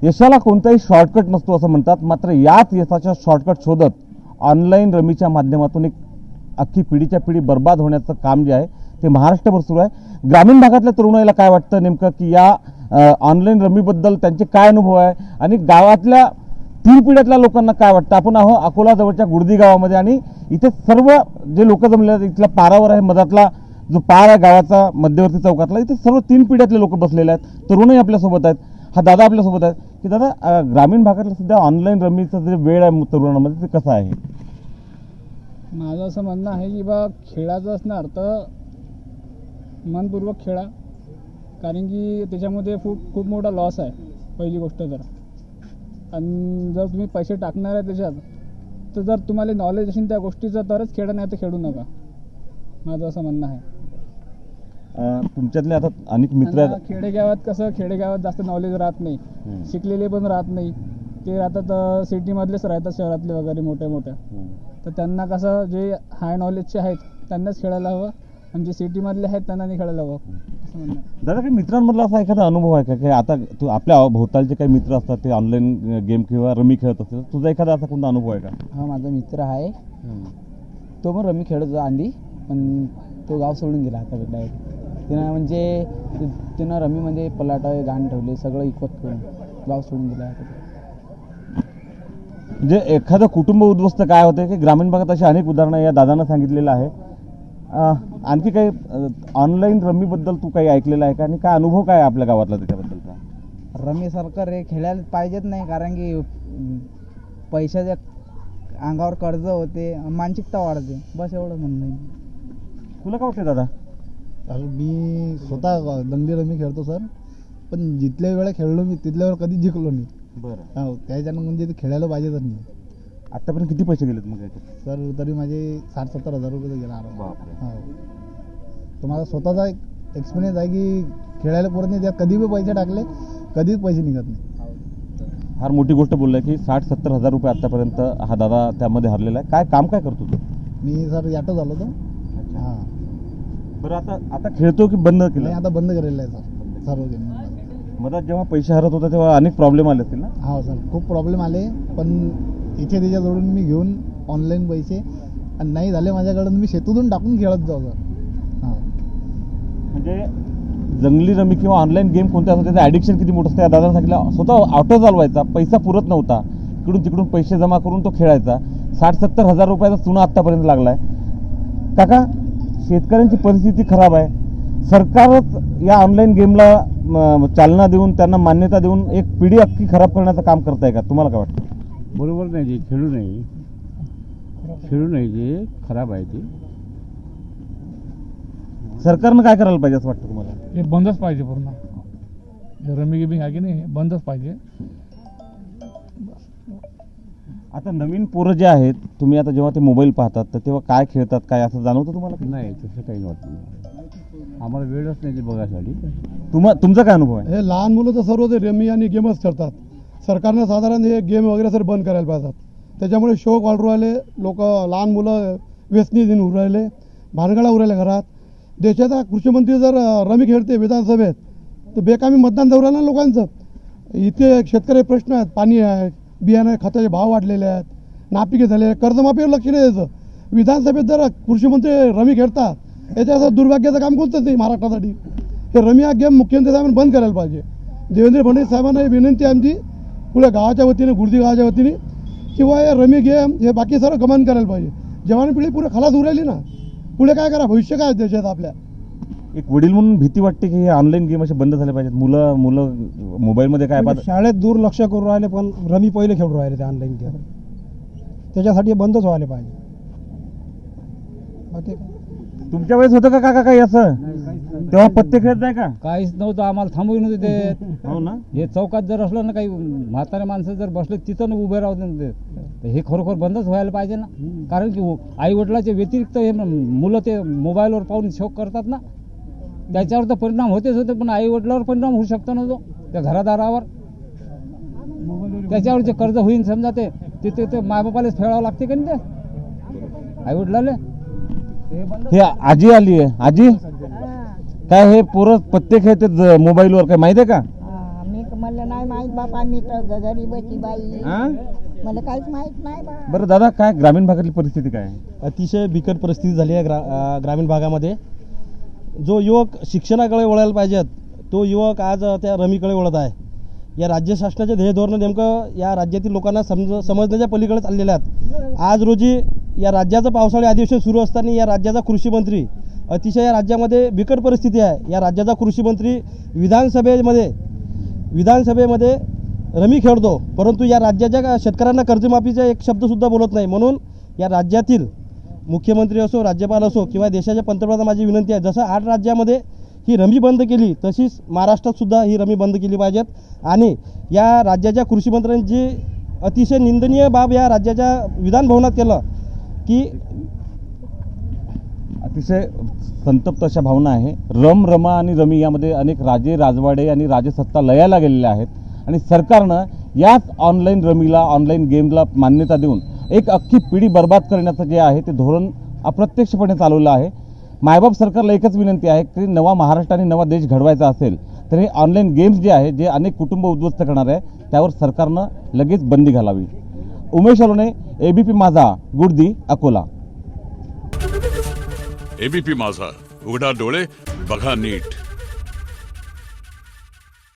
यशाला कोणताही शॉर्टकट नसतो असं म्हणतात, मात्र याच यशाच्या शॉर्टकट शोधत ऑनलाईन रमीच्या माध्यमातून एक अख्खी पिढीच्या पिढी बर्बाद होण्याचं काम जे आहे ते महाराष्ट्रभर सुरू आहे। ग्रामीण भागातल्या तरुणाईला काय वाटतं नेमकं की या ऑनलाईन रमीबद्दल त्यांचे काय अनुभव आहे आणि गावातल्या 3 पिढ्यातल्या लोकांना काय वाटतं। आपण आहो अकोला जवळच्या गुडदी गावामध्ये आणि इथे सर्व जे लोक जमले आहेत, इथल्या पारावर आहे, मधातला जो पार आहे गावाचा मध्यवर्ती चौकातला, इथे सर्व 3 पिढ्यातले लोक बसलेले आहेत, तरुणही आपल्यासोबत आहेत। हा दादा आपल्यासोबत आहेत की दादा ग्रामीण भागातलं सध्या ऑनलाईन रमीचा जे वेळ आहे तरुणांमध्ये ते कसं आहे? माझं असं म्हणणं आहे की बा खेळाचं असणार तर मनपूर्वक खेळा, कारण की त्याच्यामध्ये खूप मोठा लॉस आहे पहिली गोष्ट तर। आणि जर तुम्ही पैसे टाकणार आहे त्याच्यात तर जर तुम्हाला नॉलेज असेल त्या गोष्टीचं तरच खेळा, नाही तर खेळू नका, माझं असं म्हणणं आहे। तुमच्यातले आता अनेक मित्र आहेत, खेडेगावात कसं, खेडेगावात जास्त नॉलेज राहत नाही, शिकलेले पण राहत नाही, ते राहतात सिटीमधलेच राहतात, शहरातले वगैरे मोठे मोठे, तर त्यांना कसं जे हाय नॉलेजचे आहेत त्यांनाच खेळायला हवं आणि जे सिटीमधले आहेत त्यांना नाही खेळायला हवं असं म्हणणं आहे। दादा काही मित्रांमधला असा एखादा अनुभव आहे का की आता तू आपल्या भोवतालचे काही मित्र असतात ते ऑनलाईन गेम किंवा रमी खेळत असतील, तुझा एखादा असा कोणता अनुभव आहे का? हा, माझा मित्र आहे, तो पण रमी खेळत होता आधी, पण तो गाव सोडून गेला आता डायरेक्ट। त्यानं म्हणजे त्यानं रमीमध्ये पलाटा गाण ठेवले, सगळं इकवत करून गाव सोडून गेला आता। म्हणजे एखादं कुटुंब उद्ध्वस्त काय होते की ग्रामीण भागात अशी अनेक उदाहरणं या दादानं सांगितलेलं आहे। आणखी काही ऑनलाईन रमीबद्दल तू काही ऐकलेलं आहे का आणि काय अनुभव काय आहे आपल्या गावातला त्याच्याबद्दलचा? रमीसारखं रे खेळायला पाहिजेत नाही, कारण की पैशाच्या अंगावर कर्ज होते, मानसिकता वाढते, बस एवढं म्हणणं आहे। तुला काय वाटतं दादा? मी स्वतः दंगली रमी खेळतो सर, पण जितल्या वेळा खेळलो मी तिथल्या वेळा कधीच जिंकलो नाही। बरं, हो, त्याच्यानं म्हणजे ते खेळायला पाहिजे तर नाही। आतापर्यंत किती पैसे गेलेत मग याच्यात? सर तरी माझे 60-70 हजार रुपये तर गेला आराम। बापरे. हो, तो माझा स्वतःचा एक एक्सपिरियन्स आहे की खेळायला पुरत नाही, त्यात कधी बी पैसे टाकले कधीच पैसे निघत नाही। फार मोठी गोष्ट बोललाय की 60-70 हजार रुपये आतापर्यंत हा दादा त्यामध्ये हरलेला आहे। काय काम काय करतो तू? मी सर याटो झालो तो। हां, बरं, आता खेळतो की बंद नाही केलं? आता बंद केलेलं आहे सर, सर्व गेम। मधात जेव्हा पैसे हरत होता तेव्हा अनेक प्रॉब्लेम आले असतील ना? हो सर, खूप प्रॉब्लेम आले, पण इथे त्याच्या जोडून मी घेऊन ऑनलाईन पैसे, आणि नाही झाले माझ्याकडून मी शेतूतून टाकून खेळत जाऊ सर। हां, म्हणजे जंगली रमी किंवा ऑनलाईन गेम कोणत्या असतो त्याचं ॲडिक्शन किती मोठं असतं या दादानं सांगितलं। स्वतः ऑटो चालवायचा, पैसा पुरत नव्हता, इकडून तिकडून पैसे जमा करून तो खेळायचा। 60-70 हजार रुपयाचा चुना आत्तापर्यंत लागलाय। काका, शेतकऱ्यांची परिस्थिती खराब आहे, सरकारच या ऑनलाईन गेमला चालना देऊन त्यांना मान्यता देऊन एक पिढी अख्खी खराब करण्याचं काम करत आहे का? तुम्हाला काय वाटतं? बरोबर नाही, ते खेळू नाही, ते खराब आहे ते। सरकारनं काय करायला पाहिजे असं वाटतं तुम्हाला? हे बंदच पाहिजे, पूर्ण रमी गेमिंग आहे की नाही, बंदच पाहिजे। आता नवीन पोरं जे आहेत, तुम्ही आता जेव्हा ते मोबाईल पाहतात तर तेव्हा काय खेळतात, काय असं जाणवतं तुम्हाला? नाही, तसं काही वाटत नाही, आम्हाला वेळच नाही ते बघायसाठी। तुमचा काय अनुभव आहे? हे लहान मुलं तर सर्व ते रमी आणि गेमच खेळतात। सरकारनं साधारण हे गेम वगैरे सर बंद करायला पाहिजेत, त्याच्यामुळे शौक वाढू राहिले, लोक लहान मुलं व्यसनी दिन उरू राहिले, भानगडा उरायला घरात। देशाचा कृषीमंत्री जर रमी खेळते विधानसभेत तर बेकामी मतदान दौरान ना लोकांचं। इथे शेतकरी प्रश्न आहेत, पाणी आहे, बियाणं खताचे भाव वाढलेले आहेत, नापिके झाले, कर्जमाफीवर लक्ष नाही द्यायचं। विधानसभेत जर कृषीमंत्री रमी खेळतात याच्या असं दुर्भाग्याचं काम कोणतंच नाही महाराष्ट्रासाठी। हे रमी हा गेम मुख्यमंत्री साहेबांनी बंद करायला पाहिजे। देवेंद्र फडणवीस साहेबांना ही विनंती आहे आमची, पुढे गावाच्या वतीने, गुडदी गावाच्या वतीने, किंवा हे रमी गेम हे बाकी सर्व गमन करायला पाहिजे। जवान पिढी पुढे खलास होऊ राहिली ना, पुढे काय करा, भविष्य काय देशात आपल्या? एक वडील म्हणून भीती वाटते की हे ऑनलाईन गेम असे बंद झाले पाहिजेत। मुलं मोबाईलमध्ये काय पाहतात, शाळेत दुर्लक्ष करू राहिले, पण रमी पहिले खेळू राहिले ते ऑनलाईन गेम, त्याच्यासाठी बंदच व्हायला पाहिजे। तुमच्या वेळेस होतं का काका काही असं? तेव्हा पत्ते खेळत जाय का? काहीच नव्हतं, आम्हाला थांबवू नव्हते ते। हो ना, हे चौकात जर असलं ना, काही म्हातारे माणसं जर बसले तिथं उभे राहते ना, ते हे खरोखर बंदच व्हायला पाहिजे ना। कारण की आई वडिलाच्या व्यतिरिक्त हे मुलं ते मोबाईलवर पाहून शौक करतात ना, त्याच्यावर तर परिणाम होतेच होते, पण आई वडिलावर परिणाम होऊ शकतो ना तो त्या घरादारावर। त्याच्यावर जे कर्ज होईल समजा ते मायबापालाच फेडावं लागते का नाही ते आई वडिलाले। हे आजी आली आहे। आजी, काय हे पोरं पत्ते खेळते मोबाईलवर, काय माहिती आहे का? मला नाही माहित बापा, मी तर गरीबाची बाई, हा? मला काहीच माहित नाही बा. बरं दादा, काय ग्रामीण भागातली परिस्थिती काय आहे? अतिशय बिकट परिस्थिती झाली आहे ग्रामीण भागामध्ये. जो युवक शिक्षणाकडे वळायला पाहिजेत तो युवक आज त्या रमीकडे वळत आहे. या राज्य शासनाचे ध्येय धोरणं नेमकं या राज्यातील लोकांना समजण्याच्या पलीकडे चाललेले आहेत. आज रोजी या राज्याचं पावसाळी अधिवेशन सुरू असताना या राज्याचा कृषी मंत्री, अतिशय या राज्यामध्ये बिकट परिस्थिती आहे. या राज्याचा कृषी मंत्री विधानसभेमध्ये रमी खेळतो, परंतु या राज्याच्या शेतकऱ्यांना कर्जमाफीचा एक शब्दसुद्धा बोलत नाही. म्हणून या राज्यातील मुख्यमंत्री असो, राज्यपाल असो किंवा देशाचे पंतप्रधान, माझी विनंती आहे, जसं 8 राज्यामध्ये ही रमी बंद केली तशीच महाराष्ट्रात सुद्धा ही रमी बंद केली पाहिजेत. आणि या राज्याच्या कृषी मंत्र्यांची अतिशय निंदनीय बाब या राज्याच्या विधानभवनात केलं की अतिशय संतप्त अशा भावना आहे. रमा आणि रमी यामध्ये अनेक राजे, राजवाडे आणि राजसत्ता लयाला गेलेल्या आहेत आणि सरकारनं याच ऑनलाईन रमीला, ऑनलाईन गेमला मान्यता देऊन एक अख्खी पिढी बर्बाद करण्याचं जे आहे ते धोरण अप्रत्यक्षपणे चालवलं आहे. मायबाप सरकारला एकच विनंती आहे की नवा महाराष्ट्र आणि नवा देश घडवायचा असेल तर हे ऑनलाईन गेम्स जे आहे, जे अनेक कुटुंब उद्ध्वस्त करणार आहे, त्यावर सरकारनं लगेच बंदी घालावी. उमेश अलोने, ABP माझा, गुडदी, अकोला. ABP माझा, उघडा डोळे बघा नीट.